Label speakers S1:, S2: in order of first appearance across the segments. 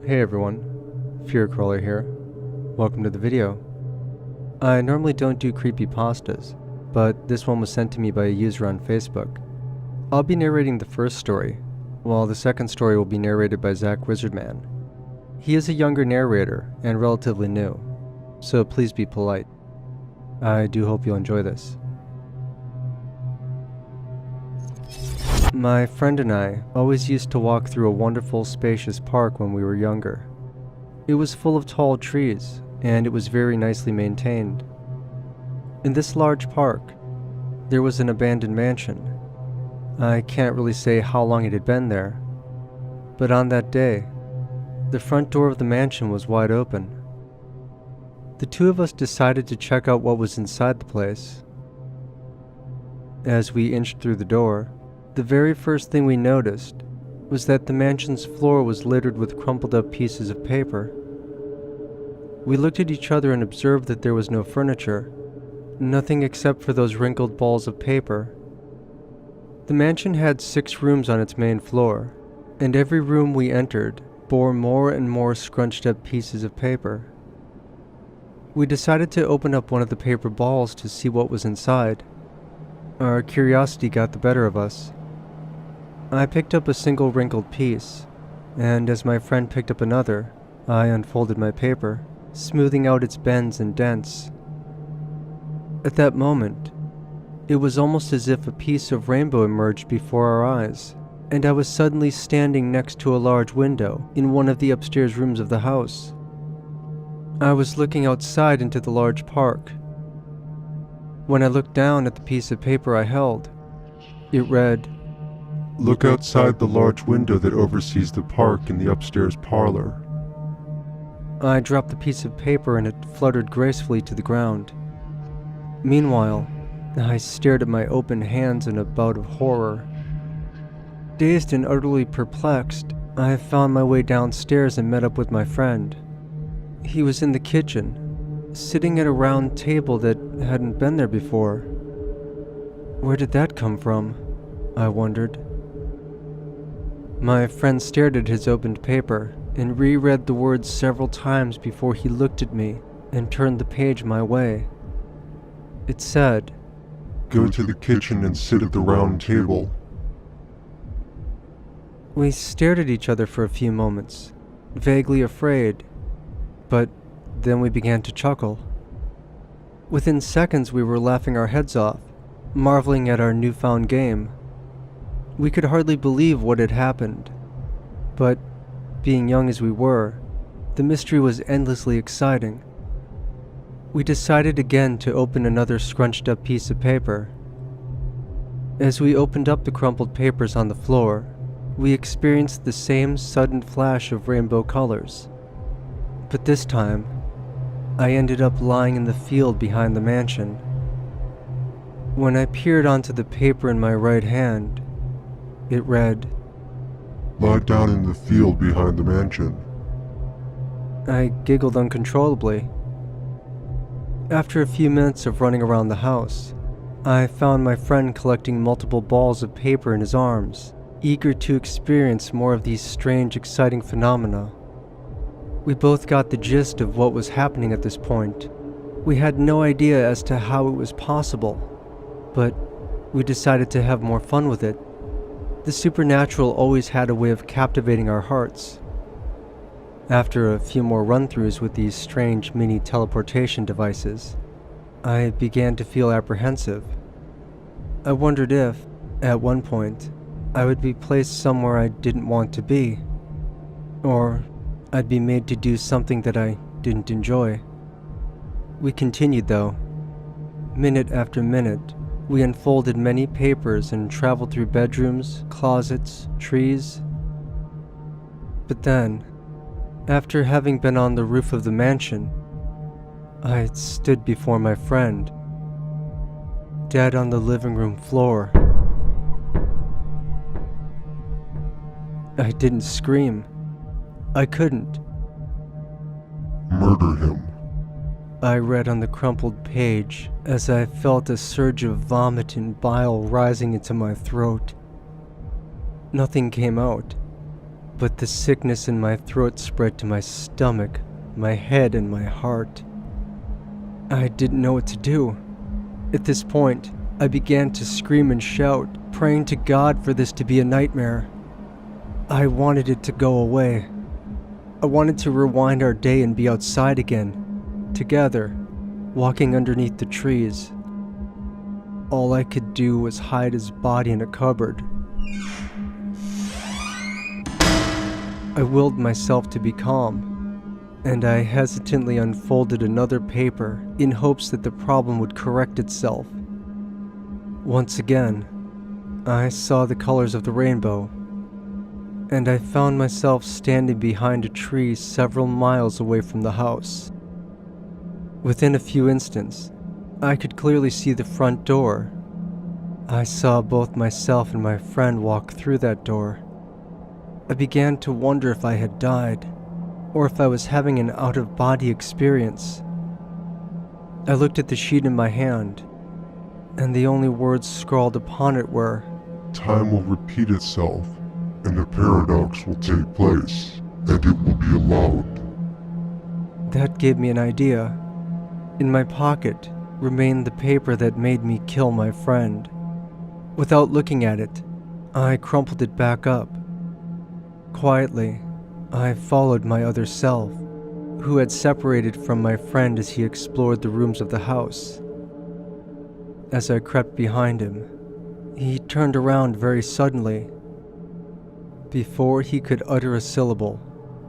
S1: Hey everyone, Fearcrawler here. Welcome to the video. I normally don't do creepypastas, but this one was sent to me by a user on Facebook. I'll be narrating the first story, while the second story will be narrated by Zack Wizardman. He is a younger narrator and relatively new, so please be polite. I do hope you'll enjoy this. My friend and I always used to walk through a wonderful, spacious park when we were younger. It was full of tall trees, and it was very nicely maintained. In this large park, there was an abandoned mansion. I can't really say how long it had been there, but on that day, the front door of the mansion was wide open. The two of us decided to check out what was inside the place. As we inched through the door, the very first thing we noticed was that the mansion's floor was littered with crumpled up pieces of paper. We looked at each other and observed that there was no furniture, nothing except for those wrinkled balls of paper. The mansion had 6 rooms on its main floor, and every room we entered bore more and more scrunched up pieces of paper. We decided to open up one of the paper balls to see what was inside. Our curiosity got the better of us. I picked up a single wrinkled piece, and as my friend picked up another, I unfolded my paper, smoothing out its bends and dents. At that moment, it was almost as if a piece of rainbow emerged before our eyes, and I was suddenly standing next to a large window in one of the upstairs rooms of the house. I was looking outside into the large park. When I looked down at the piece of paper I held, it read,
S2: "Look outside the large window that oversees the park in the upstairs parlor."
S1: I dropped the piece of paper and it fluttered gracefully to the ground. Meanwhile, I stared at my open hands in a bout of horror. Dazed and utterly perplexed, I found my way downstairs and met up with my friend. He was in the kitchen, sitting at a round table that hadn't been there before. Where did that come from? I wondered. My friend stared at his opened paper and reread the words several times before he looked at me and turned the page my way. It said,
S2: "Go to the kitchen and sit at the round table."
S1: We stared at each other for a few moments, vaguely afraid, but then we began to chuckle. Within seconds we were laughing our heads off, marveling at our newfound game. We could hardly believe what had happened, but being young as we were, the mystery was endlessly exciting. We decided again to open another scrunched up piece of paper. As we opened up the crumpled papers on the floor, we experienced the same sudden flash of rainbow colors. But this time, I ended up lying in the field behind the mansion. When I peered onto the paper in my right hand, it read,
S2: "Lie down in the field behind the mansion."
S1: I giggled uncontrollably. After a few minutes of running around the house, I found my friend collecting multiple balls of paper in his arms, eager to experience more of these strange, exciting phenomena. We both got the gist of what was happening at this point. We had no idea as to how it was possible, but we decided to have more fun with it. The supernatural always had a way of captivating our hearts. After a few more run-throughs with these strange mini teleportation devices, I began to feel apprehensive. I wondered if, at one point, I would be placed somewhere I didn't want to be, or I'd be made to do something that I didn't enjoy. We continued though. Minute after minute, we unfolded many papers and traveled through bedrooms, closets, trees. But then, after having been on the roof of the mansion, I stood before my friend, dead on the living room floor. I didn't scream. I couldn't.
S2: "Murder him."
S1: I read on the crumpled page as I felt a surge of vomit and bile rising into my throat. Nothing came out. but the sickness in my throat spread to my stomach, my head, and my heart. I didn't know what to do. At this point, I began to scream and shout, praying to God for this to be a nightmare. I wanted it to go away. I wanted to rewind our day and be outside again, together, walking underneath the trees. All I could do was hide his body in a cupboard. I willed myself to be calm, and I hesitantly unfolded another paper in hopes that the problem would correct itself. Once again, I saw the colors of the rainbow, and I found myself standing behind a tree several miles away from the house. Within a few instants, I could clearly see the front door. I saw both myself and my friend walk through that door. I began to wonder if I had died, or if I was having an out-of-body experience. I looked at the sheet in my hand, and the only words scrawled upon it were,
S2: Time will repeat itself, and a paradox will take place, and it will be allowed.
S1: That gave me an idea. In my pocket remained the paper that made me kill my friend. Without looking at it, I crumpled it back up. Quietly, I followed my other self, who had separated from my friend as he explored the rooms of the house. As I crept behind him, he turned around very suddenly. Before he could utter a syllable,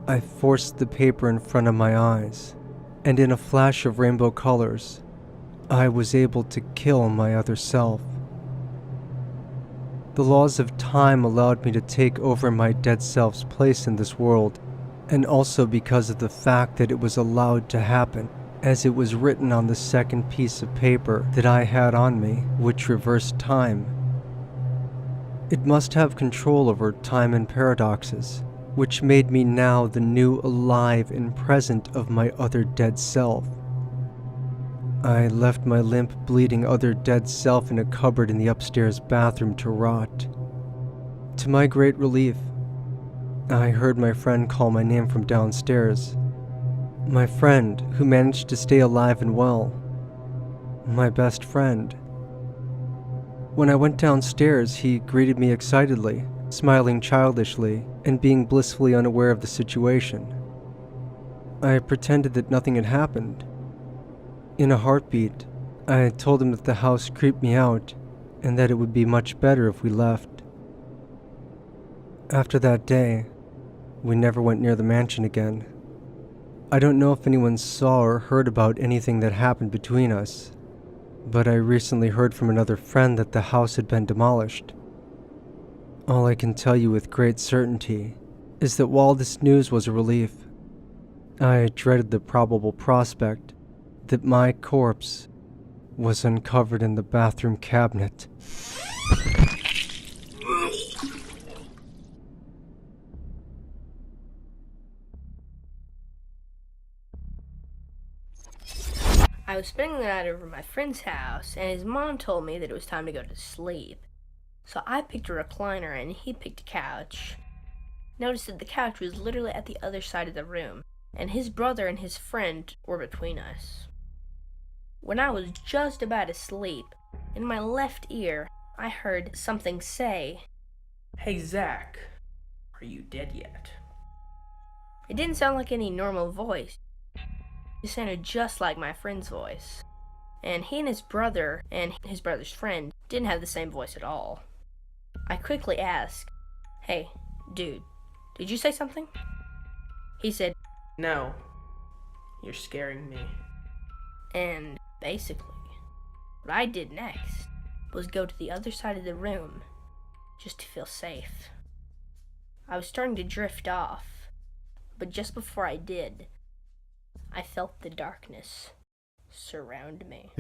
S1: I forced the paper in front of my eyes, and in a flash of rainbow colors, I was able to kill my other self. The laws of time allowed me to take over my dead self's place in this world, and also because of the fact that it was allowed to happen, as it was written on the second piece of paper that I had on me, which reversed time. It must have control over time and paradoxes, which made me now the new alive and present of my other dead self. I left my limp, bleeding other dead self in a cupboard in the upstairs bathroom to rot. To my great relief, I heard my friend call my name from downstairs. My friend, who managed to stay alive and well. My best friend. When I went downstairs, he greeted me excitedly, smiling childishly, and being blissfully unaware of the situation. I pretended that nothing had happened. In a heartbeat, I told him that the house creeped me out, and that it would be much better if we left. After that day, we never went near the mansion again. I don't know if anyone saw or heard about anything that happened between us, but I recently heard from another friend that the house had been demolished. All I can tell you with great certainty is that while this news was a relief, I dreaded the probable prospect that my corpse was uncovered in the bathroom cabinet.
S3: I was spending the night over at my friend's house, and his mom told me that it was time to go to sleep. So I picked a recliner and he picked a couch. Noticed that the couch was literally at the other side of the room, and his brother and his friend were between us. When I was just about to sleep, in my left ear, I heard something say,
S4: "Hey Zack, are you dead yet?"
S3: It didn't sound like any normal voice. It sounded just like my friend's voice. And he and his brother and his brother's friend didn't have the same voice at all. I quickly asked, "Hey, dude, did you say something?" He said,
S4: "No, you're scaring me."
S3: and basically, what I did next was go to the other side of the room just to feel safe. I was starting to drift off, but just before I did, I felt the darkness surround me.